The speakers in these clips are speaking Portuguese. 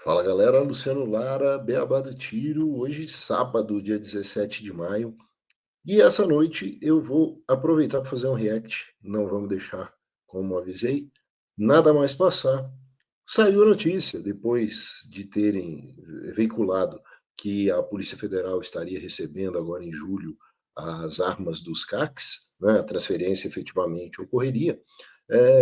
Fala galera, Luciano Lara, Beabá do Tiro, hoje sábado, dia 17 de maio, e essa noite eu vou aproveitar para fazer um react, não vamos deixar, como avisei, nada mais passar. Saiu a notícia, depois de terem veiculado que a Polícia Federal estaria recebendo agora em julho as armas dos CACs, né, a transferência efetivamente ocorreria,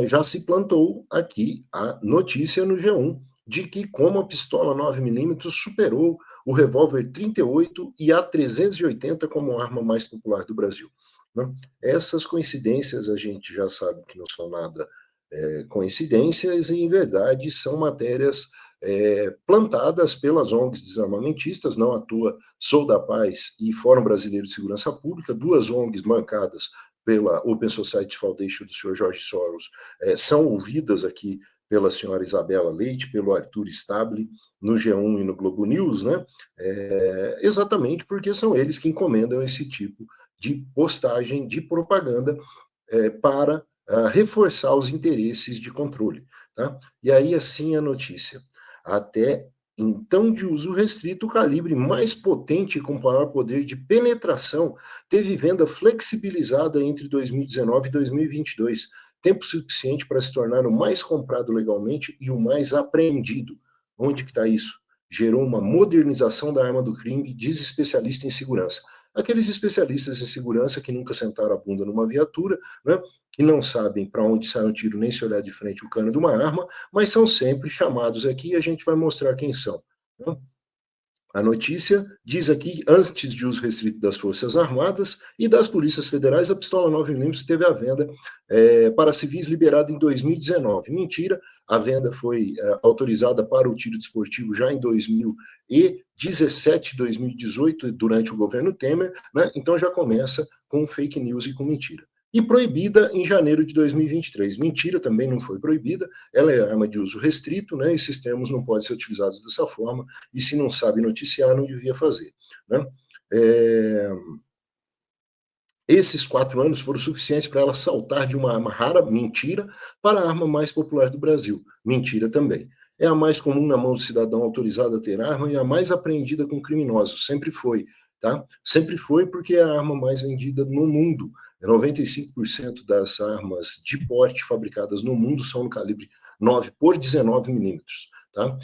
já se plantou aqui a notícia no G1 de que como a pistola 9mm superou o revólver 38 e a 380 como arma mais popular do Brasil. Né? Essas coincidências a gente já sabe que não são nada coincidências e, em verdade, são matérias plantadas pelas ONGs desarmamentistas, não à toa Sou da Paz e Fórum Brasileiro de Segurança Pública, duas ONGs bancadas pela Open Society Foundation do senhor Jorge Soros, são ouvidas aqui pela senhora Isabela Leite, pelo Arthur Stable, no G1 e no Globo News, né? Exatamente porque são eles que encomendam esse tipo de postagem, de propaganda para reforçar os interesses de controle. Tá? E aí, assim, a notícia. Até então, de uso restrito, o calibre mais potente e com maior poder de penetração teve venda flexibilizada entre 2019 e 2022, tempo suficiente para se tornar o mais comprado legalmente e o mais apreendido. Onde que está isso? Gerou uma modernização da arma do crime, diz especialista em segurança. Aqueles especialistas em segurança que nunca sentaram a bunda numa viatura, né, que não sabem para onde sai um tiro nem se olhar de frente o cano de uma arma, mas são sempre chamados aqui e a gente vai mostrar quem são. Né? A notícia diz aqui, antes de uso restrito das Forças Armadas e das Polícias Federais, a pistola 9mm teve a venda para civis liberada em 2019. Mentira, a venda foi autorizada para o tiro desportivo já em 2017, 2018, durante o governo Temer, né? Então já começa com fake news e com mentira. E proibida em janeiro de 2023. Mentira, também não foi proibida, ela é arma de uso restrito, né? Esses termos não podem ser utilizados dessa forma, e se não sabe noticiar, não devia fazer. Né? Esses 4 anos foram suficientes para ela saltar de uma arma rara, mentira, para a arma mais popular do Brasil, mentira também. É a mais comum na mão do cidadão autorizado a ter arma e a mais apreendida com criminosos, sempre foi, tá? Sempre foi porque é a arma mais vendida no mundo. 95% das armas de porte fabricadas no mundo são no calibre 9 por 19 milímetros. Tá?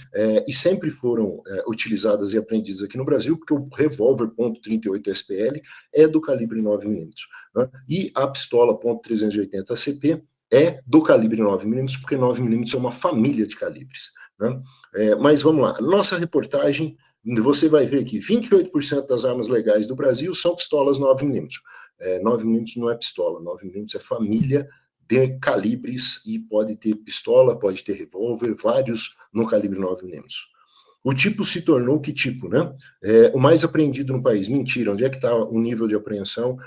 E sempre foram utilizadas e apreendidas aqui no Brasil, porque o revólver .38 SPL é do calibre 9mm. Né? E a pistola .380 ACP é do calibre 9mm, porque 9mm é uma família de calibres. Né? Mas vamos lá, nossa reportagem, você vai ver que 28% das armas legais do Brasil são pistolas 9mm. 9mm não é pistola, 9mm é família de calibres e pode ter pistola, pode ter revólver, vários no calibre 9mm. O tipo se tornou que tipo, né? O mais apreendido no país. Mentira, onde é que está o nível de apreensão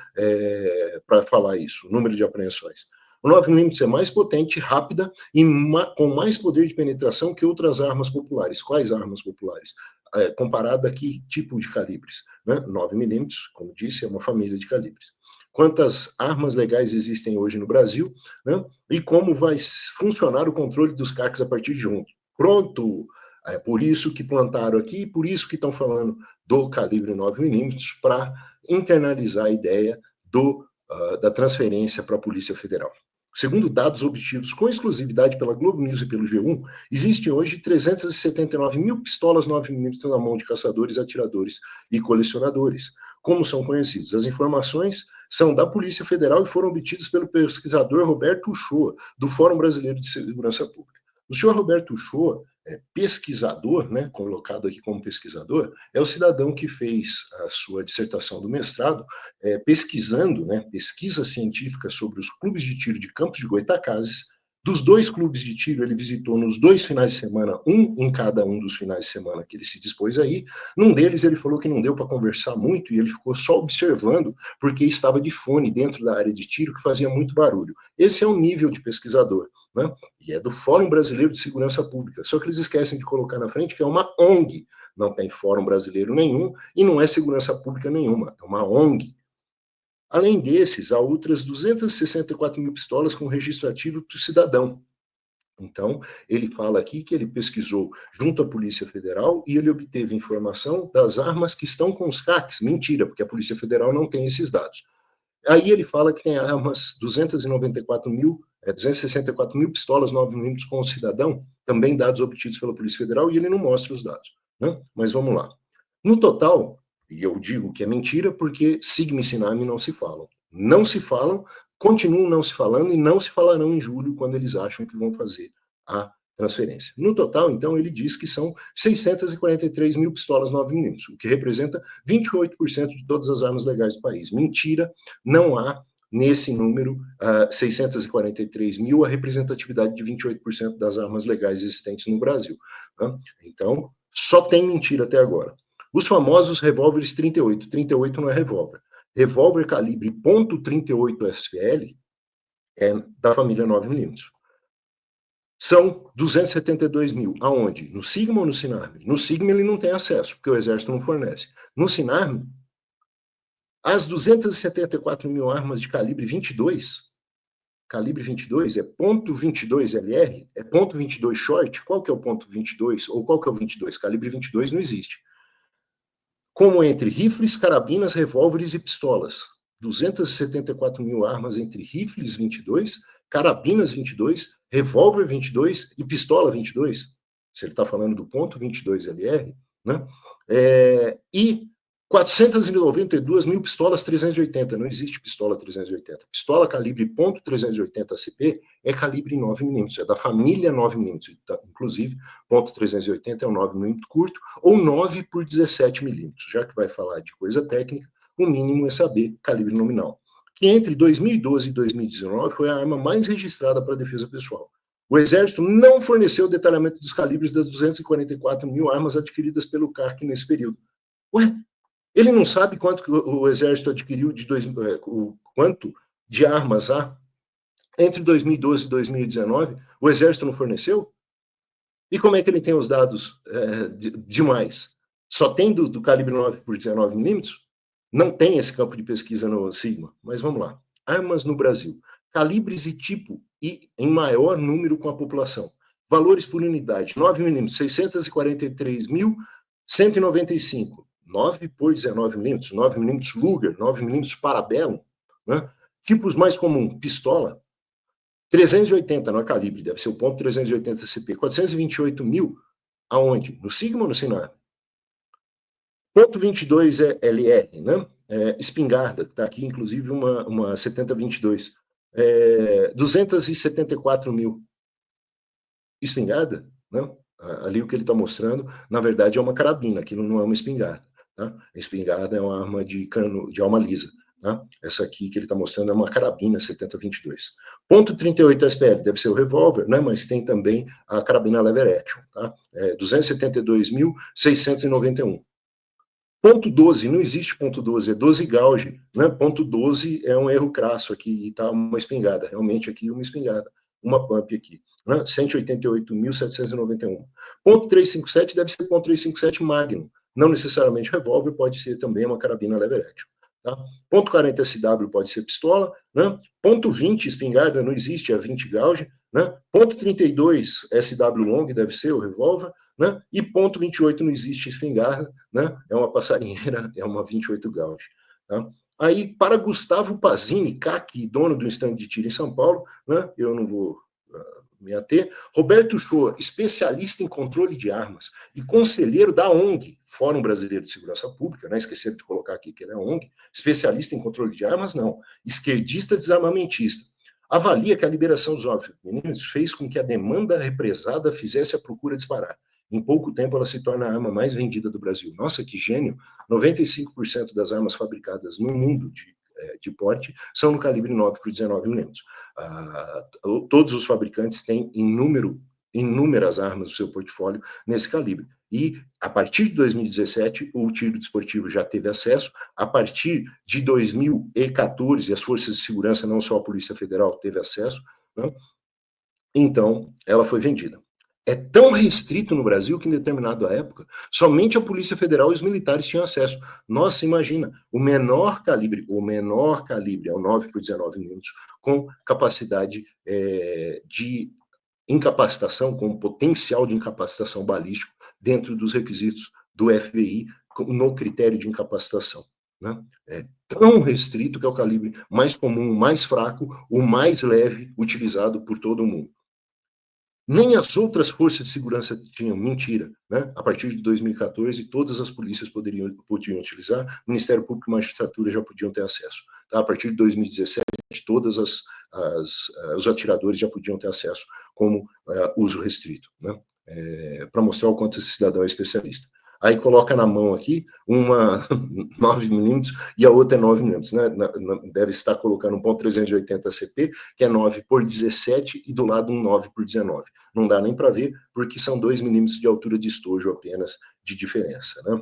para falar isso, o número de apreensões? O 9mm é mais potente, rápida e com mais poder de penetração que outras armas populares. Quais armas populares? Comparada a que tipo de calibres? Né? 9mm, como disse, é uma família de calibres. Quantas armas legais existem hoje no Brasil, né? E como vai funcionar o controle dos CACs a partir de ontem. Pronto! É por isso que plantaram aqui, por isso que estão falando do calibre 9mm, para internalizar a ideia da transferência para a Polícia Federal. Segundo dados obtidos com exclusividade pela Globo News e pelo G1, existem hoje 379 mil pistolas 9mm na mão de caçadores, atiradores e colecionadores. Como são conhecidos? As informações são da Polícia Federal e foram obtidas pelo pesquisador Roberto Uchoa, do Fórum Brasileiro de Segurança Pública. O senhor Roberto Uchoa, pesquisador, né, colocado aqui como pesquisador, é o cidadão que fez a sua dissertação do mestrado pesquisando, né, pesquisa científica sobre os clubes de tiro de Campos de Goytacazes. Dos 2 clubes de tiro, ele visitou nos 2 finais de semana, um em cada um dos finais de semana que ele se dispôs aí. Num deles, ele falou que não deu para conversar muito e ele ficou só observando, porque estava de fone dentro da área de tiro, que fazia muito barulho. Esse é o nível de pesquisador, né? E é do Fórum Brasileiro de Segurança Pública. Só que eles esquecem de colocar na frente que é uma ONG, não tem fórum brasileiro nenhum e não é segurança pública nenhuma, é uma ONG. Além desses, há outras 264 mil pistolas com registro ativo para o cidadão. Então, ele fala aqui que ele pesquisou junto à Polícia Federal e ele obteve informação das armas que estão com os CACs. Mentira, porque a Polícia Federal não tem esses dados. Aí ele fala que tem armas 264 mil pistolas 9mm com o cidadão, também dados obtidos pela Polícia Federal, e ele não mostra os dados. Né? Mas vamos lá. No total, e eu digo que é mentira porque Sigma e Sinarme não se falam. Não se falam, continuam não se falando e não se falarão em julho, quando eles acham que vão fazer a transferência. No total, então, ele diz que são 643 mil pistolas 9mm, o que representa 28% de todas as armas legais do país. Mentira, não há nesse número, 643 mil, a representatividade de 28% das armas legais existentes no Brasil. Né? Então, só tem mentira até agora. Os famosos revólveres 38. 38 não é revólver. Revólver calibre .38 SPL é da família 9mm. São 272 mil. Aonde? No Sigma ou no Sinarme? No Sigma ele não tem acesso, porque o Exército não fornece. No Sinarme, as 274 mil armas de calibre 22 é .22 LR, é .22 short. Qual que é o .22? Ou qual que é o 22? Calibre 22 não existe. Como entre rifles, carabinas, revólveres e pistolas. 274 mil armas entre rifles 22, carabinas 22, revólver 22 e pistola 22. Se ele está falando do .22 LR, né? E 492 mil pistolas 380. Não existe pistola 380. Pistola calibre .380 ACP é calibre 9mm, é da família 9mm. Inclusive, .380 é um 9mm curto, ou 9 por 17mm. Já que vai falar de coisa técnica, o mínimo é saber calibre nominal. Que entre 2012 e 2019 foi a arma mais registrada para a defesa pessoal. O Exército não forneceu o detalhamento dos calibres das 244 mil armas adquiridas pelo CARC nesse período. Ué, ele não sabe quanto que o Exército adquiriu quanto de armas há entre 2012 e 2019? O Exército não forneceu? E como é que ele tem os dados demais? Só tem do calibre 9 por 19mm? Não tem esse campo de pesquisa no Sigma. Mas vamos lá. Armas no Brasil. Calibres e tipo e em maior número com a população. Valores por unidade. 9mm, 643.195. 9 por 19mm, 9mm Luger, 9mm Parabellum, né? Tipos mais comuns, pistola, 380, não é calibre, deve ser o .380 CP, 428 mil, aonde? No Sigma ou no Sinar? .22 é LR, né? Espingarda, que está aqui, inclusive, uma 7022, 274 mil. Espingarda, né? Ali o que ele está mostrando, na verdade, é uma carabina, aquilo não é uma espingarda. Tá? A espingarda é uma arma de cano, de alma lisa. Tá? Essa aqui que ele está mostrando é uma carabina 7022. .38 SPL deve ser o revólver, né? Mas tem também a carabina lever action. Tá? 272.691. Ponto 12, não existe ponto 12, é 12 gauge. Né? Ponto 12 é um erro crasso aqui, e tá uma espingarda, realmente aqui uma espingarda, uma pump aqui. Né? 188.791. Ponto 357 deve ser ponto 357 Magnum. Não necessariamente revólver, pode ser também uma carabina lever action. Tá? Ponto 40 SW pode ser pistola. Né? Ponto 20 espingarda não existe, é 20 gauge. Né? Ponto 32 SW long deve ser o revólver. Né? E ponto 28 não existe espingarda. Né? É uma passarinheira, é uma 28 gauge. Tá? Aí, para Gustavo Pazini, CAC, dono do stand de tiro em São Paulo, né? Eu não vou me ater. Roberto Shoa, especialista em controle de armas e conselheiro da ONG, Fórum Brasileiro de Segurança Pública, né? Esqueceram de colocar aqui que ele é ONG, especialista em controle de armas, não, esquerdista desarmamentista. Avalia que a liberação dos 9mm fez com que a demanda represada fizesse a procura disparar. Em pouco tempo, ela se torna a arma mais vendida do Brasil. Nossa, que gênio! 95% das armas fabricadas no mundo de porte são no calibre 9 por 19mm. Todos os fabricantes têm inúmeras armas no seu portfólio nesse calibre. E, a partir de 2017, o tiro desportivo já teve acesso. A partir de 2014, as forças de segurança, não só a Polícia Federal, teve acesso. Né? Então, ela foi vendida. É tão restrito no Brasil que, em determinada época, somente a Polícia Federal e os militares tinham acesso. Nossa, imagina, o menor calibre é o 9 por 19mm, com capacidade de incapacitação, com potencial de incapacitação balístico dentro dos requisitos do FBI no critério de incapacitação. Né? É tão restrito que é o calibre mais comum, mais fraco, o mais leve utilizado por todo mundo. Nem as outras forças de segurança tinham, mentira, né? A partir de 2014, todas as polícias podiam utilizar, Ministério Público e Magistratura já podiam ter acesso. Tá? A partir de 2017, todos os atiradores já podiam ter acesso como uso restrito, né? Para mostrar o quanto esse cidadão é especialista. Aí coloca na mão aqui uma 9mm e a outra é 9mm, né? Deve estar colocando um .380 CP, que é 9x17, e do lado um 9x19. Não dá nem para ver, porque são 2mm de altura de estojo apenas de diferença, né?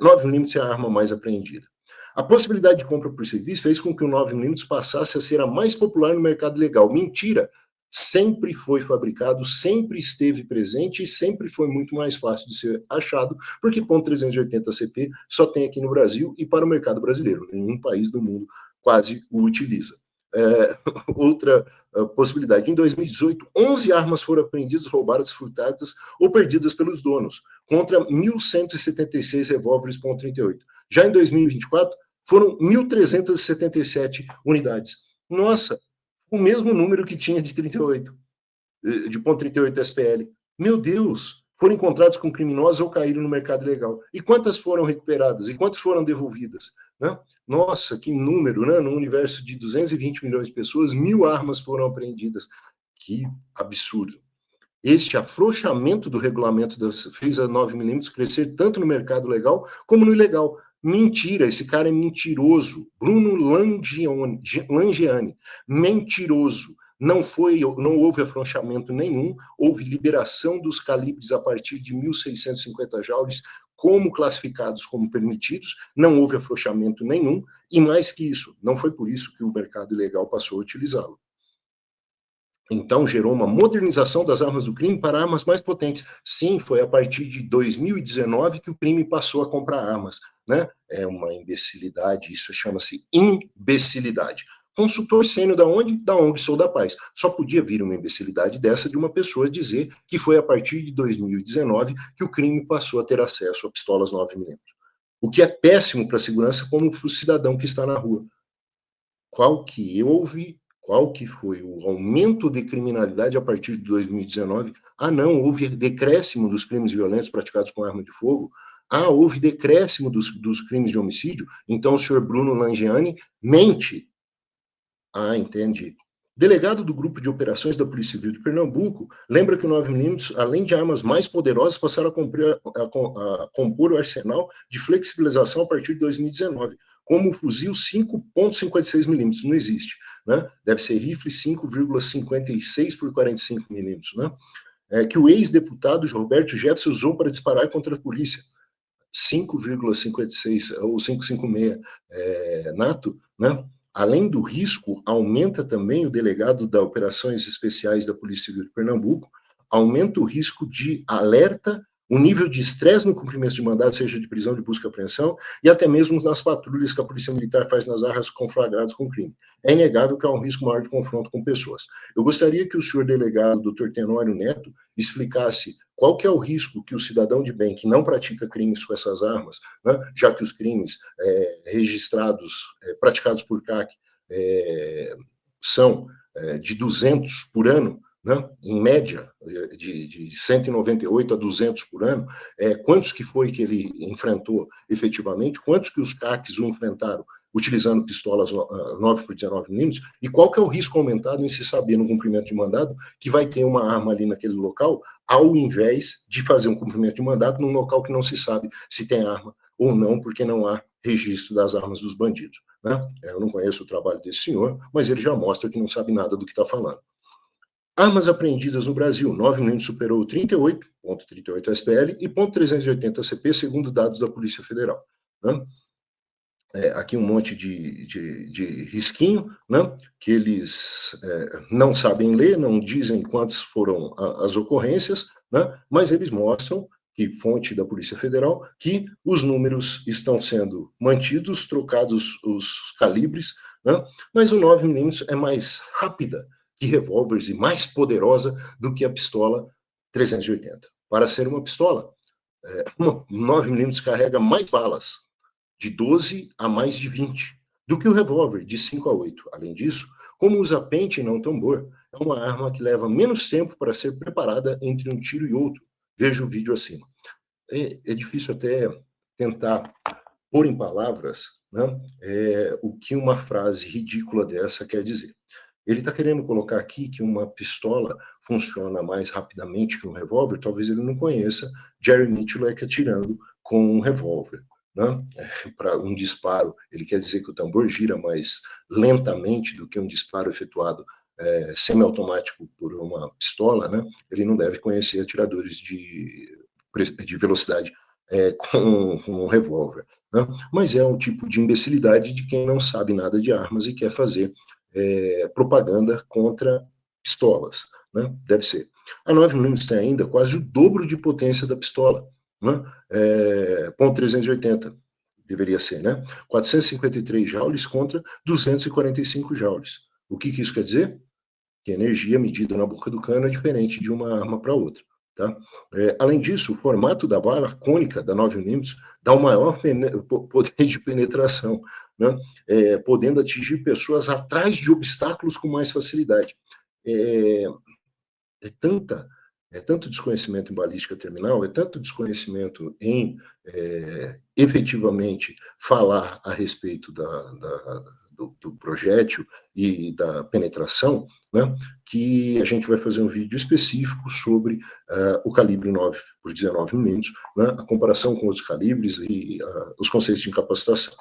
9mm é a arma mais apreendida. A possibilidade de compra por serviço fez com que o 9mm passasse a ser a mais popular no mercado legal. Mentira! Sempre foi fabricado, sempre esteve presente e sempre foi muito mais fácil de ser achado, porque .380 CP só tem aqui no Brasil e para o mercado brasileiro. Nenhum país do mundo quase o utiliza. Outra possibilidade, em 2018, 11 armas foram apreendidas, roubadas, furtadas ou perdidas pelos donos, contra 1.176 revólveres .38. Já em 2024, foram 1.377 unidades. Nossa, o mesmo número que tinha de 38, de .38 SPL. Meu Deus, foram encontrados com criminosos ou caíram no mercado ilegal. E quantas foram recuperadas? E quantas foram devolvidas? Né? Nossa, que número, né? No universo de 220 milhões de pessoas, 1.000 armas foram apreendidas. Que absurdo. Este afrouxamento do regulamento fez a 9mm crescer tanto no mercado legal como no ilegal. Mentira, esse cara é mentiroso. Bruno Langiani, mentiroso. Não houve afrouxamento nenhum, houve liberação dos calibres a partir de 1.650 joules como classificados como permitidos, não houve afrouxamento nenhum, e mais que isso, não foi por isso que o mercado ilegal passou a utilizá-lo. Então, gerou uma modernização das armas do crime para armas mais potentes. Sim, foi a partir de 2019 que o crime passou a comprar armas. Né? É uma imbecilidade, isso chama-se imbecilidade. Consultor sênior da onde? Da ONG Sou da Paz. Só podia vir uma imbecilidade dessa de uma pessoa dizer que foi a partir de 2019 que o crime passou a ter acesso a pistolas 9mm. O que é péssimo para a segurança, como para o cidadão que está na rua. Qual que foi o aumento de criminalidade a partir de 2019? Não, houve decréscimo dos crimes violentos praticados com arma de fogo. Houve decréscimo dos crimes de homicídio. Então o senhor Bruno Langiani mente. Entendi. Delegado do Grupo de Operações da Polícia Civil de Pernambuco, lembra que o 9mm, além de armas mais poderosas, passaram a compor o arsenal de flexibilização a partir de 2019, como o fuzil 5.56mm, não existe. Né? Deve ser rifle 5,56 por 45mm, né? Que o ex-deputado Roberto Jefferson usou para disparar contra a polícia. 5,56 ou 5,56 NATO, né? Além do risco, aumenta também o delegado das Operações Especiais da Polícia Civil de Pernambuco, aumenta o risco de alerta, o nível de estresse no cumprimento de mandado, seja de prisão, de busca e apreensão, e até mesmo nas patrulhas que a Polícia Militar faz nas áreas conflagradas com crime. É inegável que há um risco maior de confronto com pessoas. Eu gostaria que o senhor delegado, Dr. Tenório Neto, explicasse qual que é o risco que o cidadão de bem que não pratica crimes com essas armas, né, já que os crimes registrados, praticados por CAC, são de 200 por ano, né, em média, de 198 a 200 por ano, quantos que foi que ele enfrentou efetivamente, quantos que os CACs o enfrentaram utilizando pistolas 9x19mm, e qual que é o risco aumentado em se saber no cumprimento de mandado que vai ter uma arma ali naquele local, ao invés de fazer um cumprimento de mandado num local que não se sabe se tem arma ou não, porque não há registro das armas dos bandidos. Né? Eu não conheço o trabalho desse senhor, mas ele já mostra que não sabe nada do que está falando. Armas apreendidas no Brasil, 9mm superou 38,38 SPL e .380 CP, segundo dados da Polícia Federal. Né? Aqui um monte de risquinho, né, que eles não sabem ler, não dizem quantas foram as ocorrências, né, mas eles mostram, que fonte da Polícia Federal, que os números estão sendo mantidos, trocados os calibres, né, mas o 9mm é mais rápida que revólveres e mais poderosa do que a pistola 380. Para ser uma pistola, uma 9mm carrega mais balas, de 12 a mais de 20, do que o revólver, de 5 a 8. Além disso, como usa pente e não tambor, é uma arma que leva menos tempo para ser preparada entre um tiro e outro. Veja o vídeo acima. É difícil até tentar pôr em palavras, né, o que uma frase ridícula dessa quer dizer. Ele está querendo colocar aqui que uma pistola funciona mais rapidamente que um revólver. Talvez ele não conheça Jerry Miculek atirando com um revólver, né? Para um disparo, ele quer dizer que o tambor gira mais lentamente do que um disparo efetuado semiautomático por uma pistola, né? Ele não deve conhecer atiradores de velocidade com um revólver, né? Mas é um tipo de imbecilidade de quem não sabe nada de armas e quer fazer propaganda contra pistolas, né? Deve ser. A 9mm tem ainda quase o dobro de potência da pistola, né? .380 deveria ser, né? 453 joules contra 245 joules. O que isso quer dizer? Que a energia medida na boca do cano é diferente de uma arma para outra. Tá? Além disso, o formato da bala cônica da 9mm dá um maior poder de penetração, né? Podendo atingir pessoas atrás de obstáculos com mais facilidade. Tanto desconhecimento em balística terminal, tanto desconhecimento em efetivamente falar a respeito do projétil e da penetração, né, que a gente vai fazer um vídeo específico sobre o calibre 9 por 19mm, né, a comparação com outros calibres e os conceitos de incapacitação.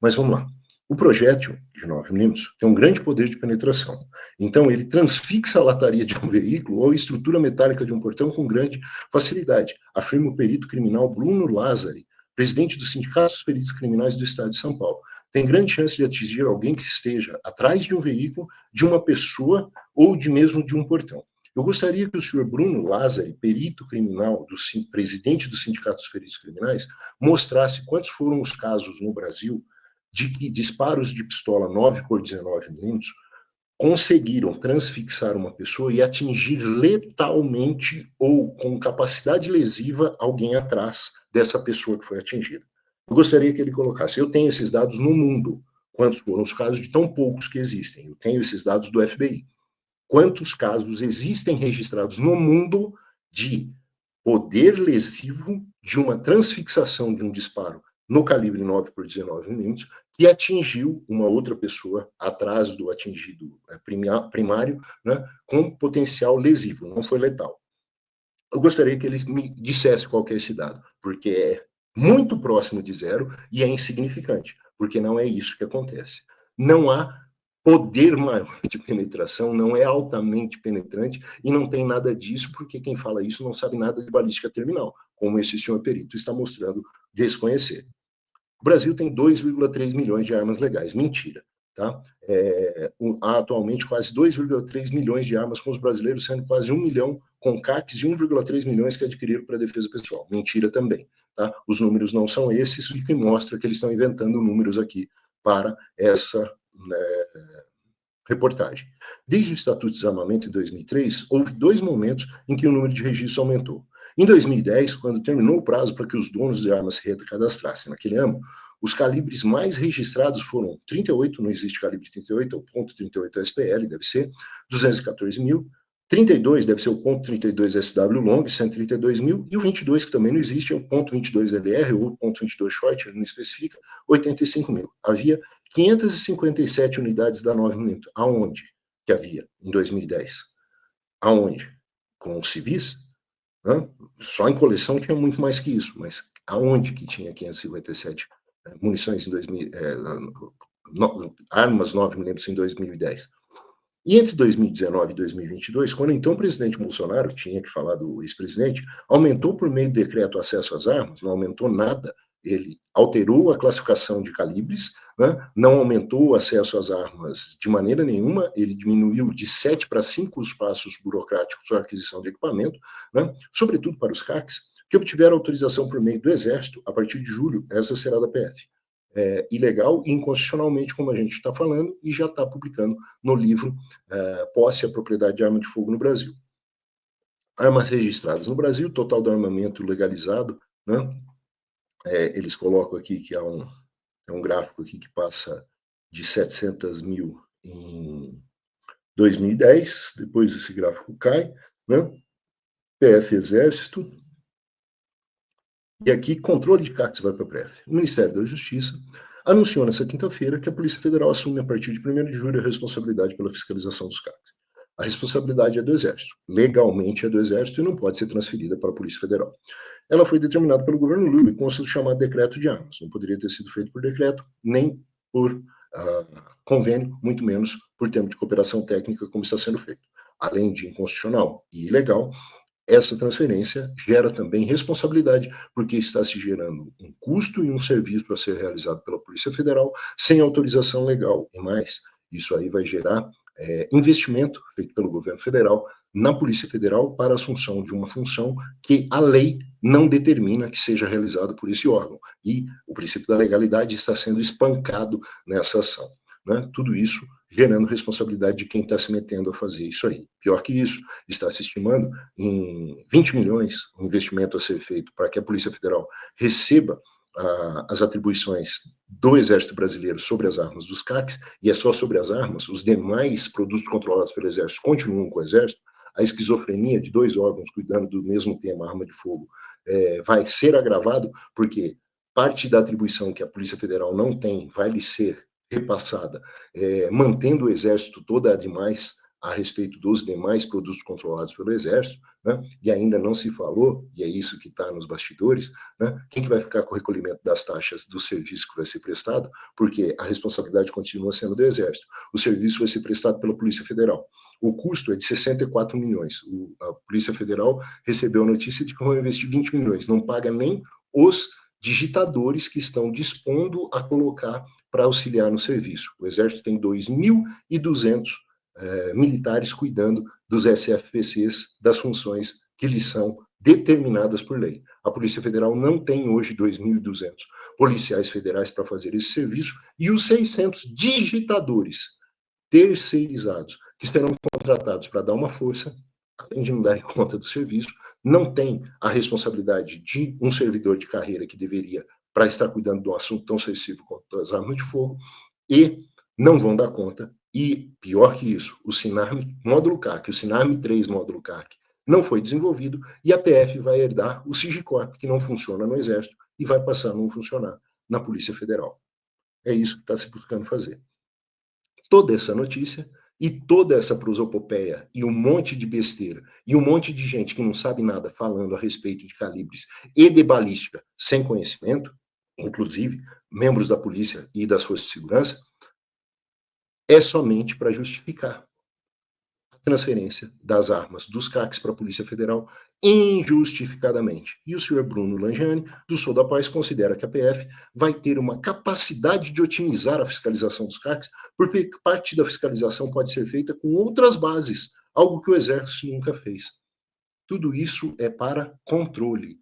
Mas vamos lá. O projétil de 9mm tem um grande poder de penetração. Então, ele transfixa a lataria de um veículo ou a estrutura metálica de um portão com grande facilidade, afirma o perito criminal Bruno Lázari, presidente do Sindicato dos Peritos Criminais do Estado de São Paulo. Tem grande chance de atingir alguém que esteja atrás de um veículo, de uma pessoa ou mesmo de um portão. Eu gostaria que o senhor Bruno Lázari, perito criminal, presidente do Sindicato dos Peritos Criminais, mostrasse quantos foram os casos no Brasil de que disparos de pistola 9 por 19mm conseguiram transfixar uma pessoa e atingir letalmente ou com capacidade lesiva alguém atrás dessa pessoa que foi atingida. Eu gostaria que ele colocasse, eu tenho esses dados no mundo, quantos foram os casos de tão poucos que existem, eu tenho esses dados do FBI. Quantos casos existem registrados no mundo de poder lesivo de uma transfixação de um disparo no calibre 9 por 19mm que atingiu uma outra pessoa atrás do atingido primário, né, com potencial lesivo, não foi letal. Eu gostaria que ele me dissesse qual que é esse dado, porque é muito próximo de zero e é insignificante, porque não é isso que acontece. Não há poder maior de penetração, não é altamente penetrante e não tem nada disso, porque quem fala isso não sabe nada de balística terminal, como esse senhor perito está mostrando desconhecer. O Brasil tem 2,3 milhões de armas legais. Mentira. Tá? Há atualmente quase 2,3 milhões de armas com os brasileiros, sendo quase 1 milhão com CACs e 1,3 milhões que adquiriram para defesa pessoal. Mentira também. Tá? Os números não são esses, o que mostra que eles estão inventando números aqui para essa reportagem. Desde o Estatuto de Desarmamento em 2003, houve 2 momentos em que o número de registros aumentou. Em 2010, quando terminou o prazo para que os donos de armas se recadastrassem naquele ano, os calibres mais registrados foram 38, não existe calibre 38, é o ponto .38 SPL, deve ser, 214 mil, 32 deve ser o ponto .32 SW long, 132 mil, e o 22, que também não existe, é o ponto .22 LR, ou ponto .22 short, ele não especifica, 85 mil. Havia 557 unidades da 9mm. Aonde que havia em 2010? Aonde? Com os civis? Né? Só em coleção tinha muito mais que isso, mas aonde que tinha 557 munições em 2000, armas 9mm em 2010? E entre 2019 e 2022, quando então o presidente Bolsonaro, tinha que falar do ex-presidente, aumentou por meio de decreto o acesso às armas, não aumentou nada, ele alterou a classificação de calibres, né? Não aumentou o acesso às armas de maneira nenhuma, ele diminuiu de 7 para 5 os passos burocráticos para a aquisição de equipamento, né? Sobretudo para os CACs, que obtiveram autorização por meio do Exército a partir de julho, essa será da PF. ilegal e inconstitucionalmente, como a gente está falando, e já está publicando no livro Posse e a Propriedade de Arma de Fogo no Brasil. Armas registradas no Brasil, total do armamento legalizado, né? Eles colocam aqui que há um gráfico aqui que passa de 700 mil em 2010, depois esse gráfico cai, né? PF Exército, e aqui controle de CACs vai para a PF. O Ministério da Justiça anunciou nessa quinta-feira que a Polícia Federal assume a partir de 1º de julho a responsabilidade pela fiscalização dos CACs. A responsabilidade é do Exército, legalmente é do Exército e não pode ser transferida para a Polícia Federal. Ela foi determinada pelo governo Lula e consta do chamado decreto de armas. Não poderia ter sido feito por decreto, nem por convênio, muito menos por termo de cooperação técnica, como está sendo feito. Além de inconstitucional e ilegal, essa transferência gera também responsabilidade, porque está se gerando um custo e um serviço a ser realizado pela Polícia Federal sem autorização legal. E mais, isso aí vai gerar investimento feito pelo governo federal na Polícia Federal para a assunção de uma função que a lei não determina que seja realizado por esse órgão. E o princípio da legalidade está sendo espancado nessa ação, né? Tudo isso gerando responsabilidade de quem está se metendo a fazer isso aí. Pior que isso, está se estimando em 20 milhões o investimento a ser feito para que a Polícia Federal receba as atribuições do Exército Brasileiro sobre as armas dos CACs, e é só sobre as armas, os demais produtos controlados pelo Exército continuam com o Exército. A esquizofrenia de dois órgãos cuidando do mesmo tema, arma de fogo, vai ser agravado, porque parte da atribuição que a Polícia Federal não tem vai lhe ser repassada, mantendo o Exército toda a demais a respeito dos demais produtos controlados pelo Exército, né? E ainda não se falou, e é isso que está nos bastidores, né? Quem que vai ficar com o recolhimento das taxas do serviço que vai ser prestado, porque a responsabilidade continua sendo do Exército. O serviço vai ser prestado pela Polícia Federal. O custo é de 64 milhões. A Polícia Federal recebeu a notícia de que vão investir 20 milhões, não paga nem os digitadores que estão dispondo a colocar para auxiliar no serviço. O Exército tem 2.200 militares cuidando dos SFPCs, das funções que lhes são determinadas por lei. A Polícia Federal não tem hoje 2.200 policiais federais para fazer esse serviço, e os 600 digitadores terceirizados que serão contratados para dar uma força, além de não darem conta do serviço, não tem a responsabilidade de um servidor de carreira que deveria, para estar cuidando de um assunto tão sensível quanto as armas de fogo, e não vão dar conta. E, pior que isso, o Sinarme módulo CAC, o Sinarme 3 módulo CAC, não foi desenvolvido, e a PF vai herdar o Sigicorp, que não funciona no Exército, e vai passar a não funcionar na Polícia Federal. É isso que está se buscando fazer. Toda essa notícia e toda essa prosopopeia e um monte de besteira e um monte de gente que não sabe nada falando a respeito de calibres e de balística sem conhecimento, inclusive membros da polícia e das forças de segurança, é somente para justificar a transferência das armas dos CACs para a Polícia Federal injustificadamente. E o senhor Bruno Langiani, do Sou da Paz, considera que a PF vai ter uma capacidade de otimizar a fiscalização dos CACs, porque parte da fiscalização pode ser feita com outras bases, algo que o Exército nunca fez. Tudo isso é para controle.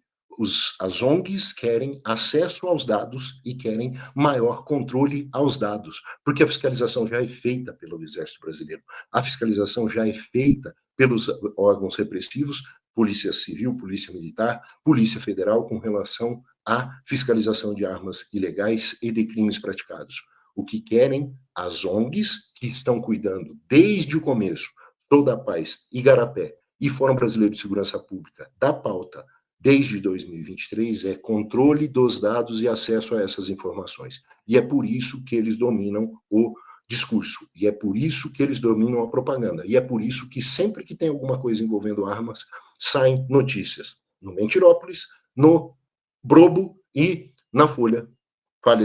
As ONGs querem acesso aos dados e querem maior controle aos dados, porque a fiscalização já é feita pelo Exército Brasileiro, a fiscalização já é feita pelos órgãos repressivos, Polícia Civil, Polícia Militar, Polícia Federal, com relação à fiscalização de armas ilegais e de crimes praticados. O que querem as ONGs, que estão cuidando desde o começo, Sou da Paz, Igarapé e Fórum Brasileiro de Segurança Pública, da pauta desde 2023, é controle dos dados e acesso a essas informações. E é por isso que eles dominam o discurso, e é por isso que eles dominam a propaganda, e é por isso que sempre que tem alguma coisa envolvendo armas, saem notícias no Mentirópolis, no Brobo e na Folha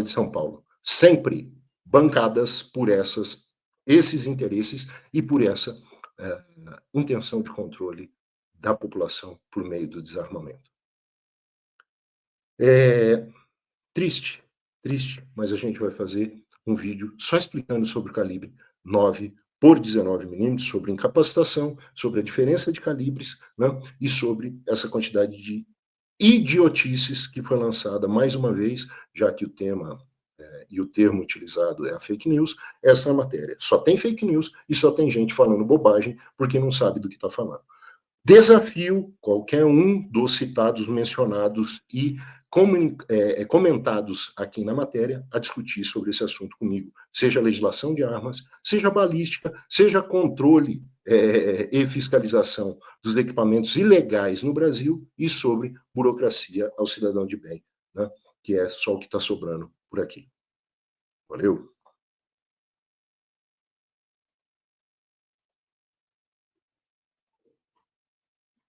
de São Paulo. Sempre bancadas por esses interesses e por essa intenção de controle da população por meio do desarmamento. Triste, mas a gente vai fazer um vídeo só explicando sobre o calibre 9 por 19 milímetros, sobre incapacitação, sobre a diferença de calibres, né, e sobre essa quantidade de idiotices que foi lançada mais uma vez, já que o tema e o termo utilizado é a fake news, essa é a matéria. Só tem fake news e só tem gente falando bobagem porque não sabe do que está falando. Desafio qualquer um dos citados, mencionados e comentados aqui na matéria a discutir sobre esse assunto comigo, seja legislação de armas, seja balística, seja controle e fiscalização dos equipamentos ilegais no Brasil e sobre burocracia ao cidadão de bem, né? Que é só o que está sobrando por aqui. Valeu!